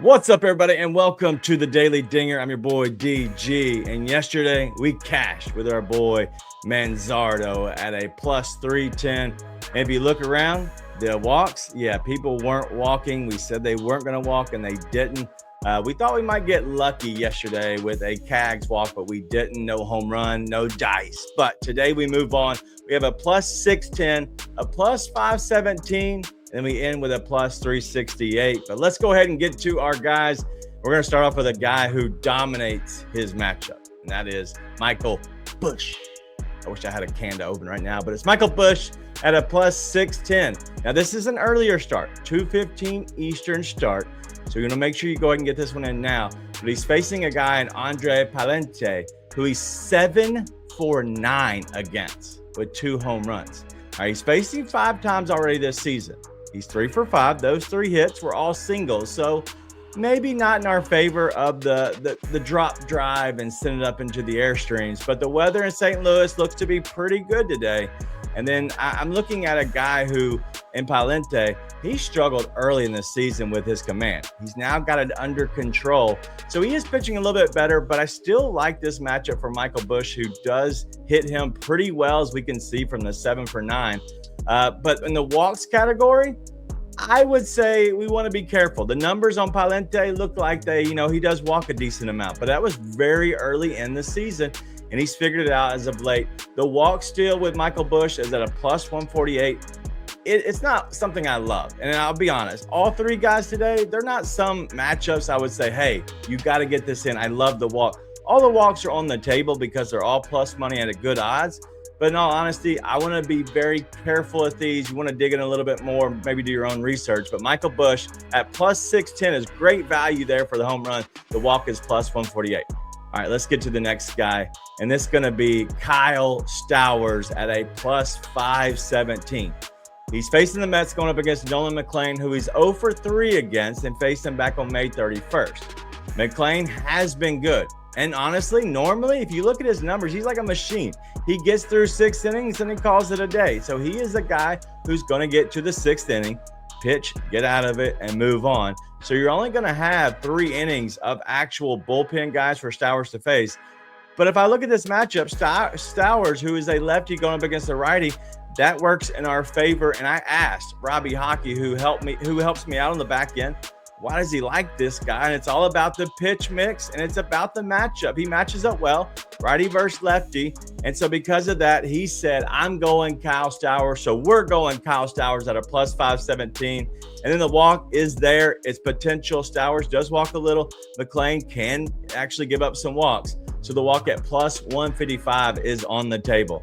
What's up, everybody, and welcome to the Daily Dinger. I'm your boy DG, and yesterday we cashed with our boy Manzardo at a plus 310. And if you look around, the walks, people weren't walking. We said they weren't going to walk, and they didn't. We thought we might get lucky yesterday with a Cags walk, but we didn't. No home run, no dice. But today we move on. We have a plus 610, a plus 517, and we end with a plus 368. But let's go ahead and get to our guys. We're going to start off with a guy who dominates his matchup, and that is Michael Busch. I wish I had a can to open right now, but it's Michael Busch at a plus 610. Now, this is an earlier start, 2:15 Eastern start. So you're going to make sure you go ahead and get this one in now. But he's facing a guy in Andre Pallante, who he's 7 for 9 against with 2 home runs. All right, he's facing 5 times already this season. He's 3 for 5. Those 3 hits were all singles. So maybe not in our favor of the drop drive and send it up into the airstreams. But the weather in St. Louis looks to be pretty good today. And then I'm looking at a guy who, in Pallante, he struggled early in the season with his command. He's now got it under control. So he is pitching a little bit better, but I still like this matchup for Michael Busch, who does hit him pretty well, as we can see from the 7 for 9. But in the walks category, I would say we want to be careful. The numbers on Pallante look like he does walk a decent amount, but that was very early in the season, and he's figured it out as of late. The walk steal with Michael Busch is at a plus 148. It's not something I love, and I'll be honest. All 3 guys today, they're not some matchups I would say, hey, you got to get this in. I love the walk. All the walks are on the table because they're all plus money at a good odds. But in all honesty, I want to be very careful at these. You want to dig in a little bit more, maybe do your own research. But Michael Busch at plus 610 is great value there for the home run. The walk is plus 148. All right, let's get to the next guy. And this is going to be Kyle Stowers at a plus 517. He's facing the Mets going up against Nolan McLean, who he's 0 for 3 against, and faced him back on May 31st. McLean has been good. And honestly, normally, if you look at his numbers, he's like a machine. He gets through 6 innings and he calls it a day. So he is a guy who's going to get to the 6th inning, pitch, get out of it, and move on. So you're only going to have 3 innings of actual bullpen guys for Stowers to face. But if I look at this matchup, Stowers, who is a lefty going up against a righty, that works in our favor. And I asked Robbie Hockey, who helps me out on the back end, why does he like this guy? And it's all about the pitch mix, and it's about the matchup. He matches up well, righty versus lefty. And so because of that, he said, I'm going Kyle Stowers. So we're going Kyle Stowers at a plus 517. And then the walk is there. It's potential. Stowers does walk a little. McLean can actually give up some walks. So the walk at plus 155 is on the table.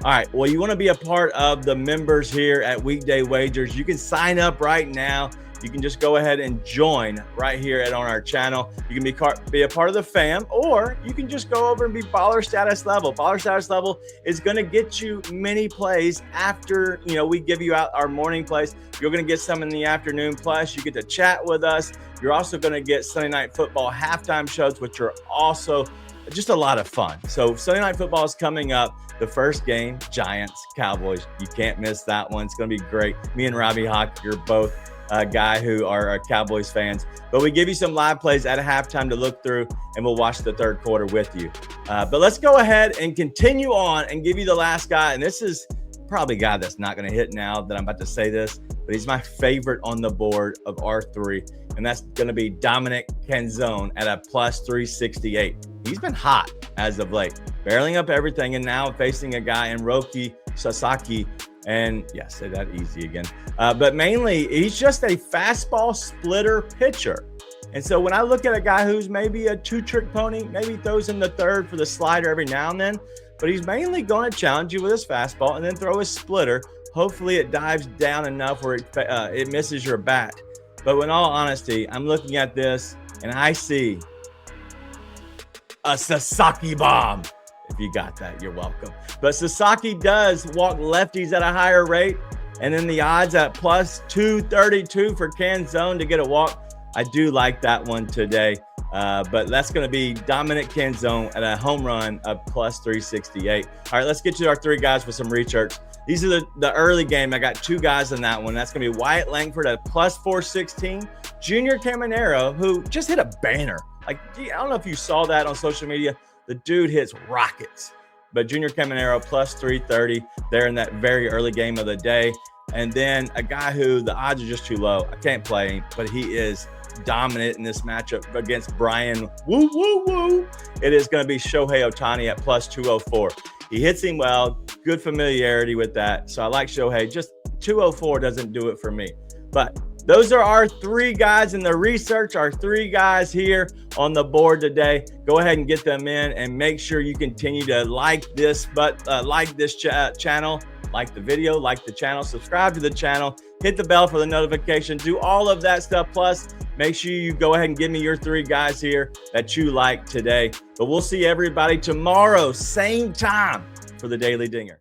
All right, well, you want to be a part of the members here at Weekday Wagers. You can sign up right now. You can just go ahead and join right here on our channel. You can be a part of the fam, or you can just go over and be baller status level. Baller status level is going to get you many plays after, we give you out our morning plays. You're going to get some in the afternoon. Plus, you get to chat with us. You're also going to get Sunday Night Football halftime shows, which are also just a lot of fun. So Sunday Night Football is coming up. The first game, Giants, Cowboys. You can't miss that one. It's going to be great. Me and Robbie Hockey are both a guy who are Cowboys fans, but we give you some live plays at a halftime to look through, and we'll watch the 3rd quarter with you. But let's go ahead and continue on and give you the last guy. And this is probably a guy that's not going to hit now that I'm about to say this, but he's my favorite on the board of R3. And that's going to be Dominic Canzone at a plus 368. He's been hot as of late, barreling up everything, and now facing a guy in Roki Sasaki. And yeah, say that easy again. But mainly, he's just a fastball splitter pitcher. And so when I look at a guy who's maybe a 2-trick pony, maybe throws in the 3rd for the slider every now and then, but he's mainly going to challenge you with his fastball and then throw his splitter. Hopefully it dives down enough where it misses your bat. But in all honesty, I'm looking at this and I see a Sasaki bomb. If you got that, you're welcome. But Sasaki does walk lefties at a higher rate. And then the odds at plus 232 for Canzone to get a walk. I do like that one today. But that's going to be Dominic Canzone at a home run of plus 368. All right, let's get to our 3 guys with some research. These are the early game. I got two guys in that one. That's going to be Wyatt Langford at plus 416. Junior Caminero, who just hit a banner. Like, I don't know if you saw that on social media. The dude hits rockets. But Junior Caminero plus 330 there in that very early game of the day. And then a guy who the odds are just too low. I can't play him, but he is dominant in this matchup against Brian Woo Woo Woo. It is going to be Shohei Ohtani at plus 204. He hits him well, good familiarity with that. So I like Shohei. Just 204 doesn't do it for me. But those are our three guys in the research, our three guys here on the board today. Go ahead and get them in and make sure you continue to like this, channel, like the video, like the channel, subscribe to the channel, hit the bell for the notification, do all of that stuff. Plus, make sure you go ahead and give me your three guys here that you like today. But we'll see everybody tomorrow, same time for the Daily Dinger.